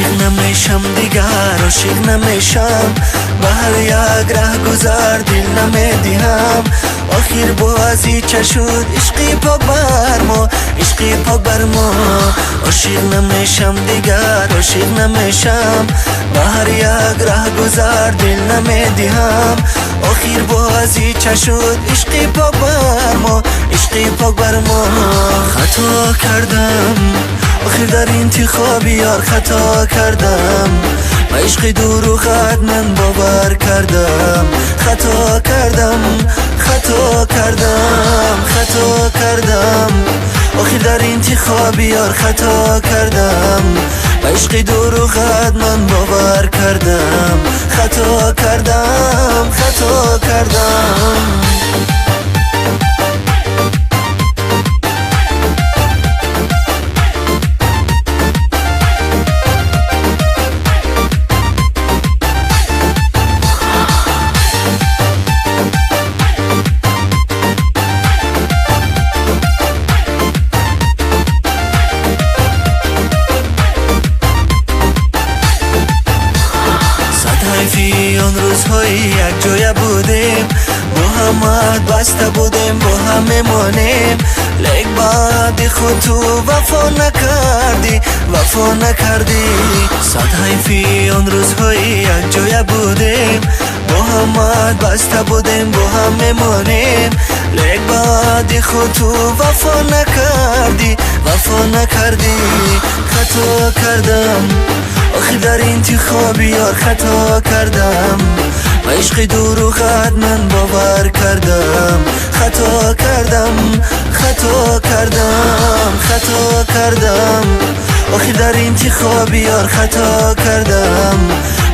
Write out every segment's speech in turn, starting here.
عاشق نمیشم دیگر، عاشق نمیشم، به هر یک ره گذر دل نمیدیم. آخر بازی چه شد عشقی پاک بر ما، عشقی پاک بر ما. عاشق نمیشم دیگر، عاشق نمیشم، به هر یک ره گذر دل نمیدیم. آخر بازی چه شد عشقی پاک بر ما، عشقی پاک بر ما. خطا کردم آخر در انتخاب یار، خطا کردم و عشق دروغت من باور کردم. خطا کردم، خطا کردم، خطا کردم آخر در انتخاب یار، خطا کردم و عشق دروغت من باور کردم. خطا کردم، خطا کردم. آن روزهای یک جای بودیم، با هم بسته بودیم، با هم میمانیم. لیک بعد خود تو وفا نکردی، وفا نکردی. صد حیفی آن روزهای یک جای بودیم، با هم بسته بودیم، با هم میمانیم. لیک بعد خود تو وفا نکردی، وفا نکردی. خطا کردم آخر در انتخاب یار، خطا کردم و عشق دروغت من باور کردم. خطا کردم، خطا کردم، خطا کردم آخر در انتخاب یار، خطا کردم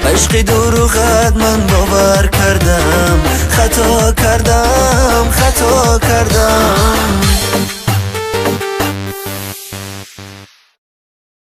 و عشق دروغت من باور کردم. خطا کردم، خطا کردم.